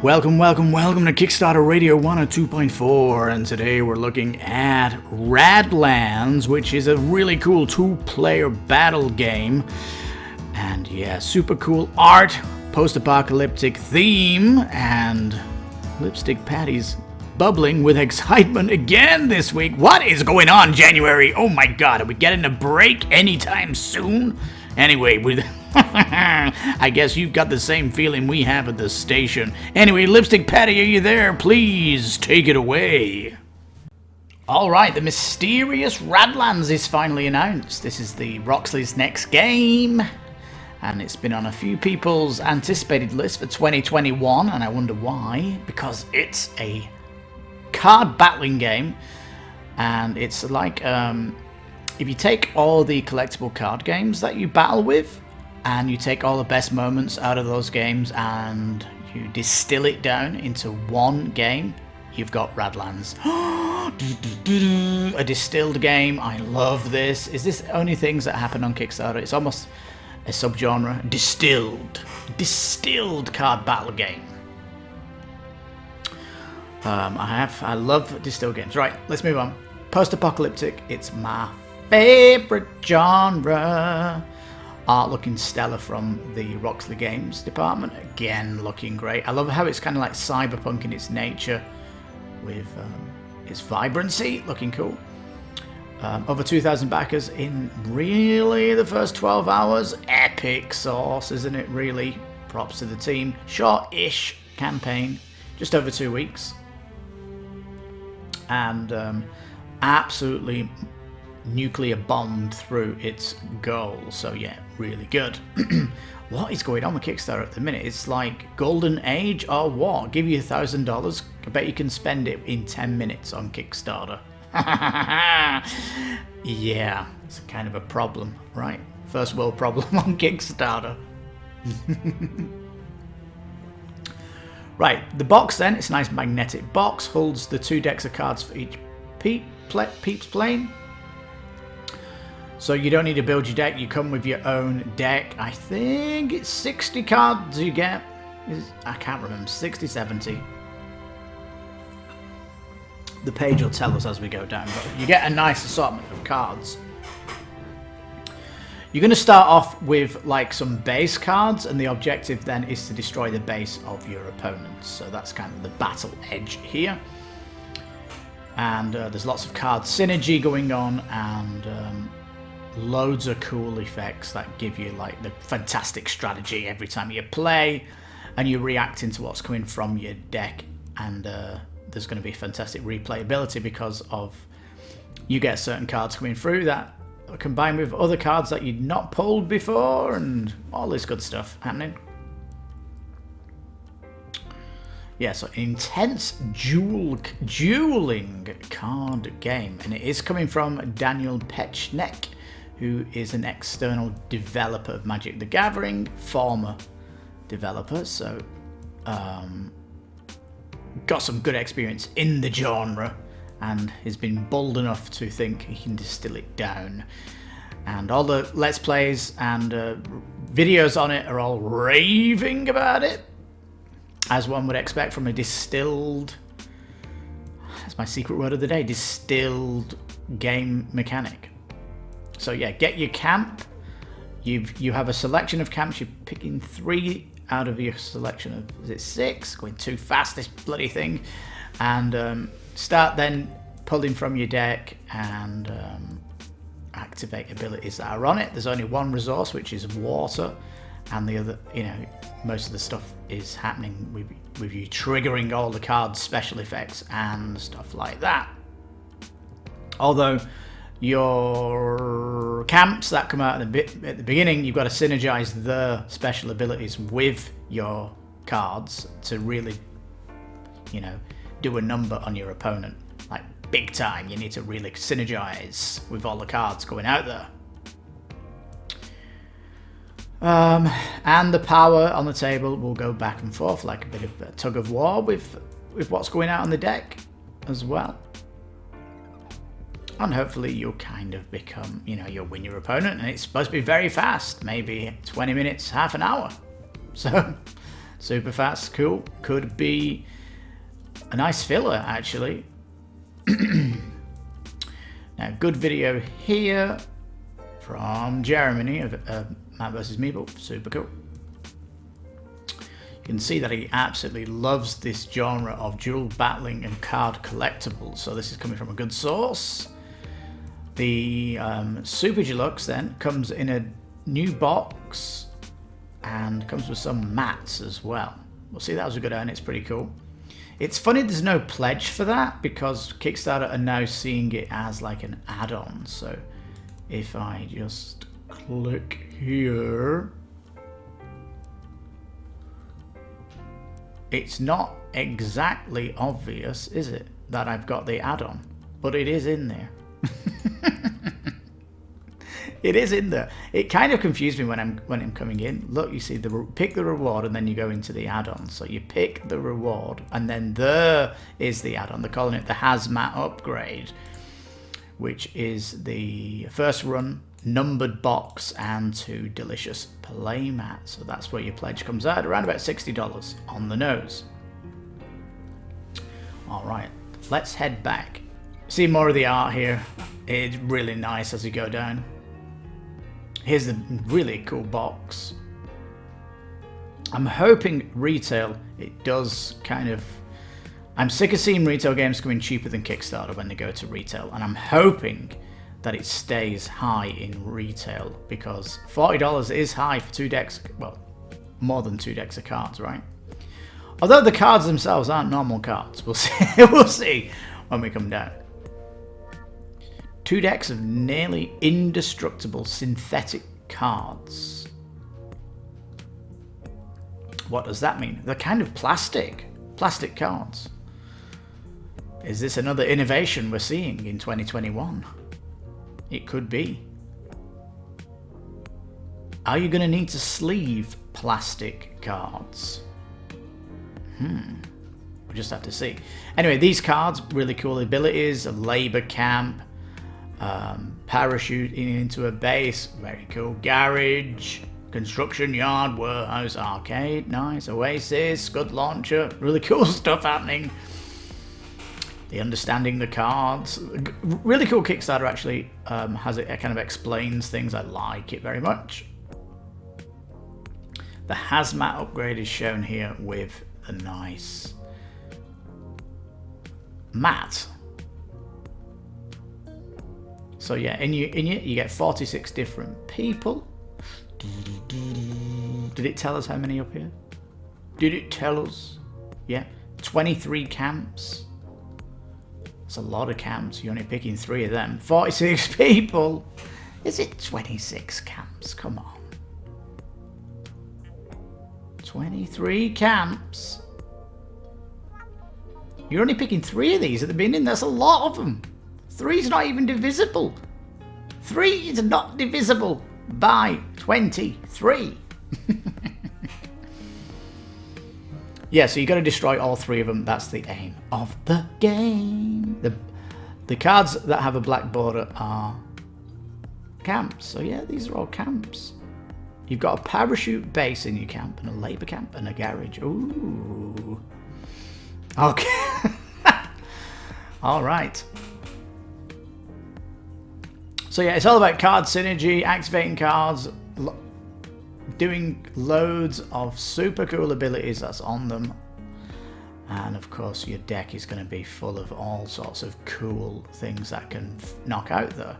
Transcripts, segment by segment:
Welcome to Kickstarter Radio 102.4, and today we're looking at Radlands, which is a really cool two-player battle game. And yeah, super cool art, post-apocalyptic theme, and Lipstickpaddy's bubbling with excitement again this week. What is going on, January? Oh my god, are we getting a break anytime soon? Anyway, I guess you've got the same feeling we have at the station. Anyway, Lipstickpaddy, are you there? Please take it away. Alright, the mysterious Radlands is finally announced. This is the Roxley's next game, and it's been on a few people's anticipated list for 2021, and I wonder why. Because it's a card battling game, and it's like, if you take all the collectible card games that you battle with, and you take all the best moments out of those games and you distill it down into one game, you've got Radlands. A distilled game. I love this. Is this only things that happen on Kickstarter? It's almost a subgenre. Distilled card battle game. I love distilled games. Right, let's move on. Post-apocalyptic. It's my favorite genre. Art looking stellar from the Roxley Games department. Again, looking great. I love how it's kind of like cyberpunk in its nature, with its vibrancy. Looking cool. Over 2,000 backers in really the first 12 hours. Epic sauce, isn't it? Really. Props to the team. Short-ish campaign. Just over 2 weeks. And absolutely nuclear bombed through its goal. So yeah, really good. What is going on with Kickstarter at the minute? It's like golden age or what? Give you $1,000. I bet you can spend it in 10 minutes on Kickstarter. Yeah, it's kind of a problem, right? First world problem on Kickstarter. Right, the box then, it's a nice magnetic box, holds the 2 decks of cards for each peeps playing. So you don't need to build your deck, you come with your own deck. I think it's 60 cards you get. I can't remember, 60, 70. The page will tell us as we go down, but you get a nice assortment of cards. You're going to start off with like some base cards, and the objective then is to destroy the base of your opponents. So that's kind of the battle edge here. And there's lots of card synergy going on, and loads of cool effects that give you like the fantastic strategy every time you play, and you're reacting to what's coming from your deck. And there's going to be fantastic replayability because of you get certain cards coming through that are combined with other cards that you'd not pulled before, and all this good stuff happening. Yeah, so intense dueling card game, and it is coming from Daniel Pechneck, who is an external developer of Magic the Gathering, former developer, so got some good experience in the genre, and has been bold enough to think he can distill it down. And all the Let's Plays and videos on it are all raving about it, as one would expect from a distilled, that's my secret word of the day, distilled game mechanic. So yeah, get your camp. You have a selection of camps. You're picking 3 out of your selection of, is it 6? Going too fast, this bloody thing. And start then pulling from your deck and activate abilities that are on it. There's only one resource, which is water, and the other, most of the stuff is happening with you triggering all the cards' special effects and stuff like that. Although your camps that come out at the beginning, you've got to synergize the special abilities with your cards to really, do a number on your opponent. Like big time, you need to really synergize with all the cards going out there. And the power on the table will go back and forth like a bit of a tug of war with what's going out on the deck as well. And hopefully you'll kind of become, you'll win your opponent, and it's supposed to be very fast, maybe 20 minutes, half an hour. So Super fast, cool. Could be a nice filler, actually. Now, good video here from Jeremy of Matt vs. Meeple. Super cool. You can see that he absolutely loves this genre of dual battling and card collectibles. So this is coming from a good source. The Super Deluxe then comes in a new box and comes with some mats as well. We'll see, that was a good earn. It's pretty cool. It's funny there's no pledge for that because Kickstarter are now seeing it as like an add-on. So if I just click here, it's not exactly obvious, is it, that I've got the add-on, but it is in there. It is in there. It kind of confused me when I'm coming in. Look, you see pick the reward and then you go into the add-on. So you pick the reward and then there is the add-on. They're calling it the hazmat upgrade, which is the first run numbered box and 2 delicious play mats. So that's where your pledge comes out, around about $60 on the nose. All right, let's head back. See more of the art here. It's really nice as you go down. Here's the really cool box. I'm hoping retail, it does kind of... I'm sick of seeing retail games coming cheaper than Kickstarter when they go to retail, and I'm hoping that it stays high in retail, because $40 is high for 2 decks, well, more than 2 decks of cards, right? Although the cards themselves aren't normal cards. We'll see, we'll see when we come down. 2 decks of nearly indestructible synthetic cards. What does that mean? They're kind of plastic cards. Is this another innovation we're seeing in 2021? It could be. Are you going to need to sleeve plastic cards? We'll just have to see. Anyway, these cards, really cool abilities. A labor camp. Parachuting into a base, very cool. Garage, construction yard, warehouse, arcade, nice. Oasis, scud launcher, really cool stuff happening. The understanding the cards, really cool. Kickstarter actually has it kind of explains things. I like it very much. The hazmat upgrade is shown here with a nice mat. So yeah, in you get 46 different people. Did it tell us how many up here? Did it tell us? Yeah, 23 camps. That's a lot of camps. You're only picking 3 of them. 46 people. Is it 26 camps? Come on. 23 camps. You're only picking 3 of these at the beginning. That's a lot of them. 3 is not even divisible. 3 is not divisible by 23. Yeah, so you got to destroy all 3 of them. That's the aim of the game. The cards that have a black border are camps. So yeah, these are all camps. You've got a parachute base in your camp, and a labor camp, and a garage. Ooh. Okay. All right. So yeah, it's all about card synergy, activating cards, doing loads of super cool abilities that's on them. And of course your deck is going to be full of all sorts of cool things that can knock out there.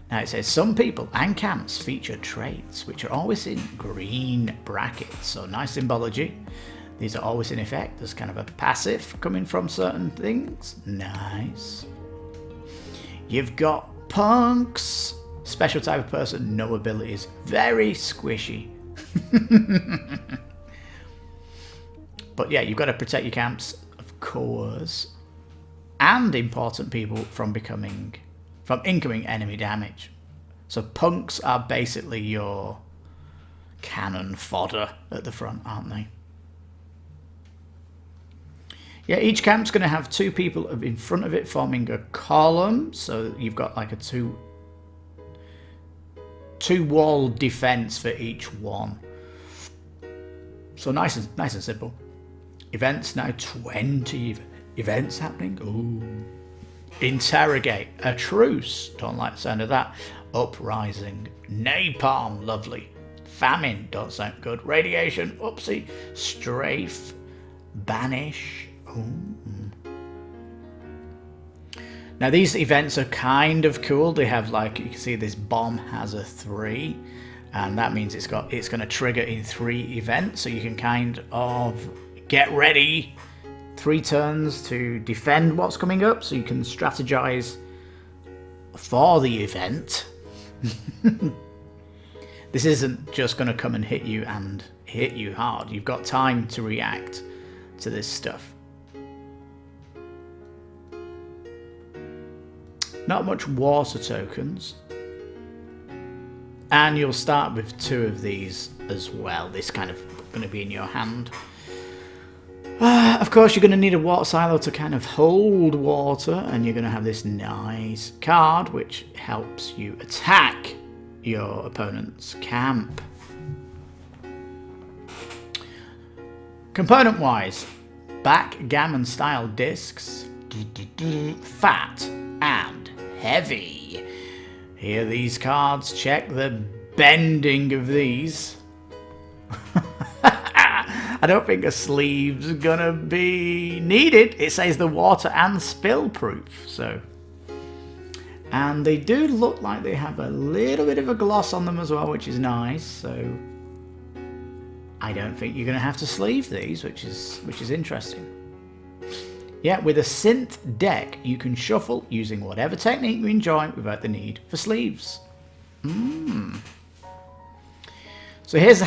Now it says some people and camps feature traits which are always in green brackets. So nice symbology. These are always in effect. There's kind of a passive coming from certain things. Nice. You've got punks. Special type of person, no abilities. Very squishy. But yeah, you've got to protect your camps, of course. And important people from incoming enemy damage. So punks are basically your cannon fodder at the front, aren't they? Yeah, each camp's going to have 2 people in front of it forming a column. So you've got like a two wall defense for each one. So nice and simple. Events now, 20 events happening. Ooh. Interrogate, a truce, don't like the sound of that. Uprising, napalm, lovely. Famine, don't sound good. Radiation, oopsie. Strafe, banish. Ooh. Now these events are kind of cool. They have, like, you can see this bomb has a 3, and that means it's going to trigger in 3 events. So you can kind of get ready 3 turns to defend what's coming up, so you can strategize for the event. This isn't just going to come and hit you hard. You've got time to react to this stuff. Not much water tokens. And you'll start with 2 of these as well. This kind of going to be in your hand. Of course, you're going to need a water silo to kind of hold water. And you're going to have this nice card, which helps you attack your opponent's camp. Component-wise, backgammon style discs, fat and heavy. Here, these cards, check the bending of these. I don't think a sleeve's gonna be needed. It says the water and spill proof, so. And they do look like they have a little bit of a gloss on them as well, which is nice, so. I don't think you're gonna have to sleeve these, which is interesting. Yeah, with a synth deck, you can shuffle using whatever technique you enjoy without the need for sleeves. So here's the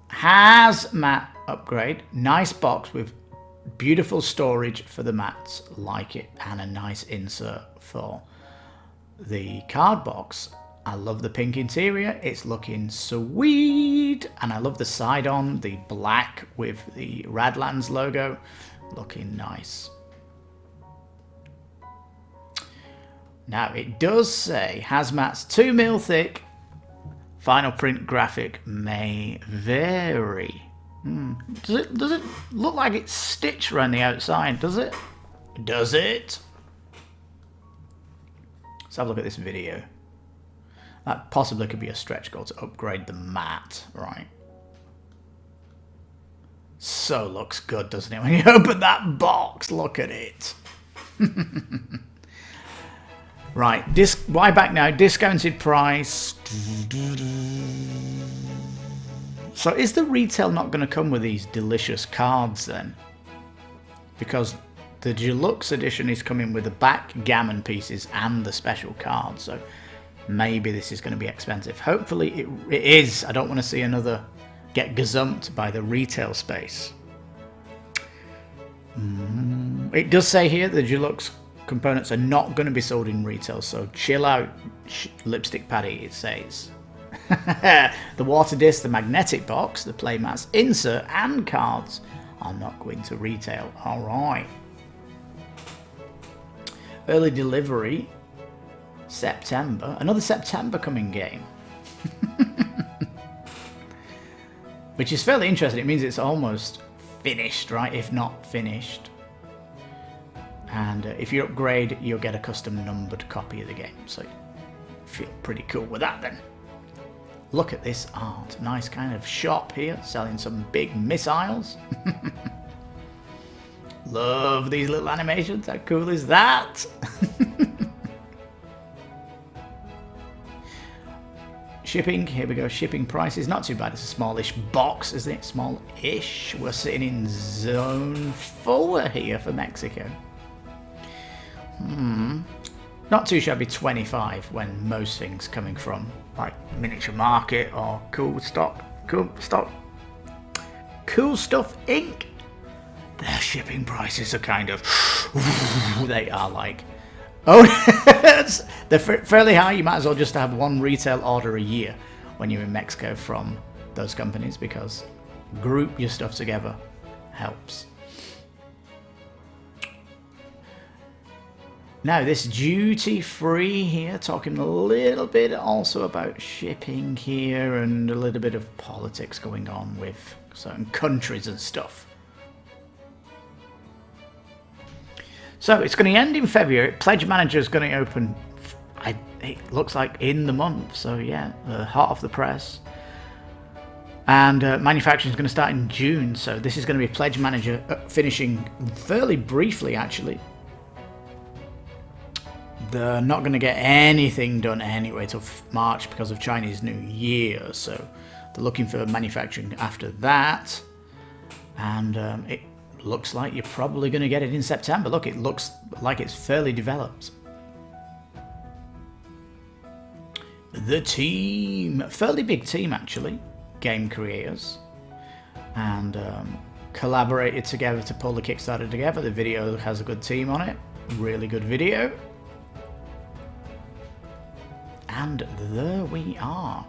hazmat upgrade. Nice box with beautiful storage for the mats, like it, and a nice insert for the card box. I love the pink interior, it's looking sweet, and I love the side on, the black with the Radlands logo. Looking nice. Now it does say hazmat's 2 mil thick. Final print graphic may vary. Does it look like it's stitched around the outside? Does it? Does it? Let's have a look at this video. That possibly could be a stretch goal to upgrade the mat, right? So looks good, doesn't it? When you open that box, look at it. Right, why back now? Discounted price. So is the retail not going to come with these delicious cards then? Because the Deluxe edition is coming with the backgammon pieces and the special cards. So maybe this is going to be expensive. Hopefully it is. I don't want to see another get gazumped by the retail space. It does say here the Deluxe components are not going to be sold in retail, so chill out, Lipstickpaddy, it says. The water disc, the magnetic box, the playmats, insert, and cards are not going to retail. Alright. Early delivery, September. Another September coming game. Which is fairly interesting. It means it's almost finished, right? If not finished. And if you upgrade, you'll get a custom numbered copy of the game. So feel pretty cool with that then. Look at this art. Nice kind of shop here, selling some big missiles. Love these little animations. How cool is that? Shipping, here we go. Shipping prices, not too bad. It's a smallish box, isn't it? Small-ish. We're sitting in zone 4 here for Mexico. Not too shabby, 25 when most things coming from like Miniature Market or Cool Stuff Inc. Their shipping prices are kind of they are like, oh, they're fairly high. You might as well just have one retail order a year when you're in Mexico from those companies, because group your stuff together helps. Now this duty free here, talking a little bit also about shipping here and a little bit of politics going on with certain countries and stuff. So it's going to end in February. Pledge Manager is going to open, it looks like, in the month. So yeah, hot off the press. And manufacturing is going to start in June. So this is going to be Pledge Manager finishing fairly briefly, actually. They're not going to get anything done anyway till March because of Chinese New Year. So they're looking for manufacturing after that. And it looks like you're probably going to get it in September. Look, it looks like it's fairly developed. The team, fairly big team actually, game creators, and collaborated together to pull the Kickstarter together. The video has a good team on it, really good video. And there we are.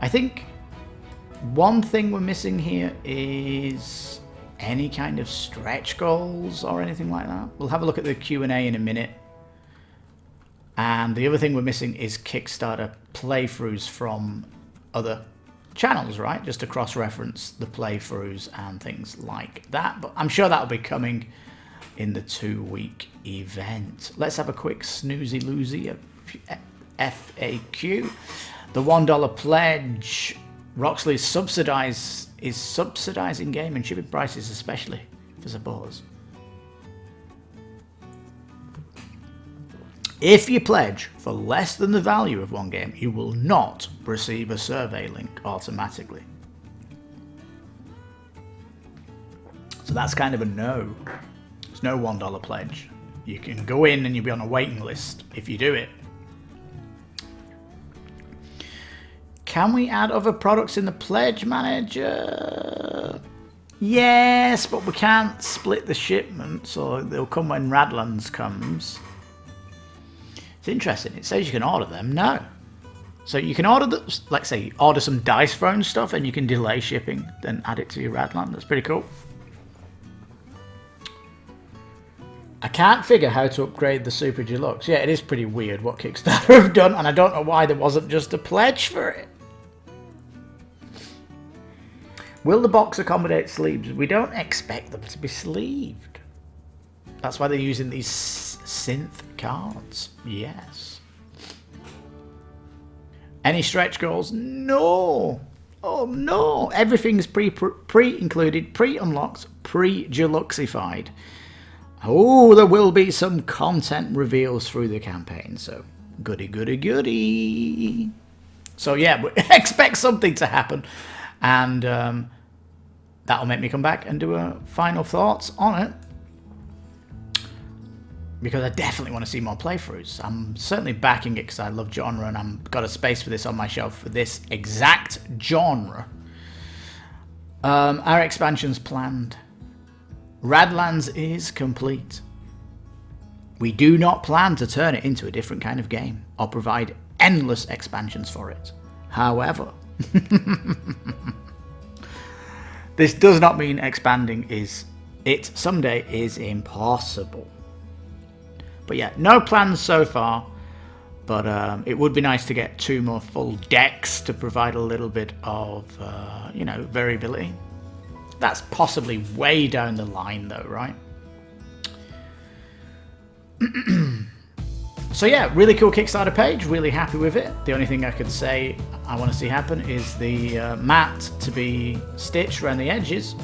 I think one thing we're missing here is any kind of stretch goals or anything like that. We'll have a look at the Q&A in a minute. And the other thing we're missing is Kickstarter playthroughs from other channels, right? Just to cross-reference the playthroughs and things like that. But I'm sure that'll be coming in the 2-week event. Let's have a quick snoozy-loozy FAQ. The $1 pledge. Roxley is subsidizing game and shipping prices, especially for supporters. If you pledge for less than the value of one game, you will not receive a survey link automatically. So that's kind of a no. There's no $1 pledge. You can go in and you'll be on a waiting list if you do it. Can we add other products in the Pledge Manager? Yes, but we can't split the shipment, so they'll come when Radlands comes. It's interesting. It says you can order them. No. So you can order, like say, order some Dice Throne stuff and you can delay shipping, then add it to your Radland. That's pretty cool. I can't figure how to upgrade the Super Deluxe. Yeah, it is pretty weird what Kickstarter have done, and I don't know why there wasn't just a pledge for it. Will the box accommodate sleeves? We don't expect them to be sleeved. That's why they're using these synth cards. Yes. Any stretch goals? No. Oh no. Everything's pre-included, pre-unlocked, pre-deluxified. Oh, there will be some content reveals through the campaign. So, goody, goody, goody. So yeah, expect something to happen. And that'll make me come back and do a final thoughts on it. Because I definitely want to see more playthroughs. I'm certainly backing it because I love genre and I've got a space for this on my shelf for this exact genre. Our expansion's planned. Radlands is complete. We do not plan to turn it into a different kind of game or provide endless expansions for it. However, this does not mean expanding someday is impossible. But yeah, no plans so far. But it would be nice to get 2 more full decks to provide a little bit of, variability. That's possibly way down the line though, right? So yeah, really cool Kickstarter page, really happy with it. The only thing I could say I want to see happen is the mat to be stitched around the edges.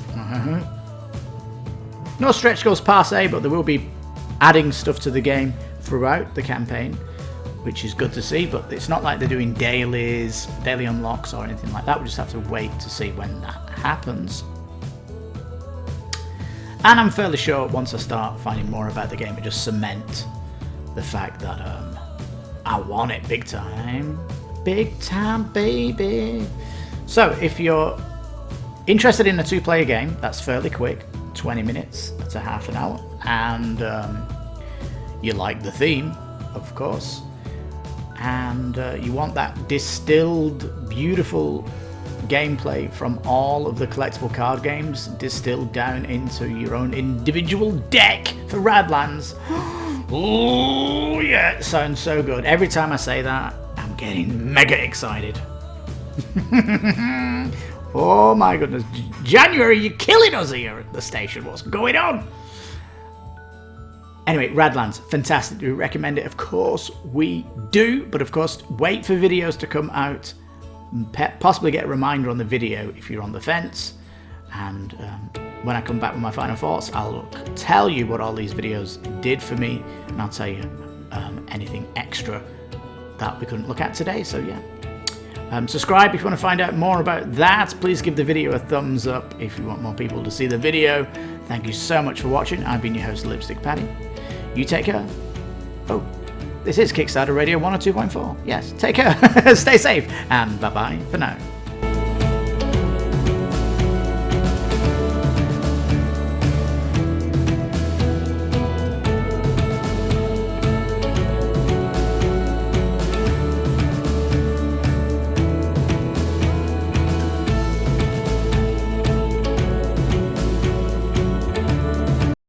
No stretch goals per se, but there will be adding stuff to the game throughout the campaign, which is good to see, but it's not like they're doing daily unlocks or anything like that. We just have to wait to see when that happens. And I'm fairly sure once I start finding more about the game, it just cement the fact that I want it big time. Big time, baby. So if you're interested in a 2-player game, that's fairly quick, 20 minutes to half an hour, and you like the theme, of course, and you want that distilled, beautiful gameplay from all of the collectible card games distilled down into your own individual deck for Radlands. Oh yeah, it sounds so good. Every time I say that, I'm getting mega excited. Oh my goodness. January, you're killing us here at the station. What's going on? Anyway, Radlands, fantastic. Do we recommend it? Of course we do. But of course, wait for videos to come out. Possibly get a reminder on the video if you're on the fence. And when I come back with my final thoughts, I'll tell you what all these videos did for me. And I'll tell you anything extra that we couldn't look at today. So yeah. Subscribe if you want to find out more about that. Please give the video a thumbs up if you want more people to see the video. Thank you so much for watching. I've been your host, Lipstickpaddy. You take care. Oh, this is Kickstarter Radio 102.4. Yes, take care. Stay safe. And bye-bye for now.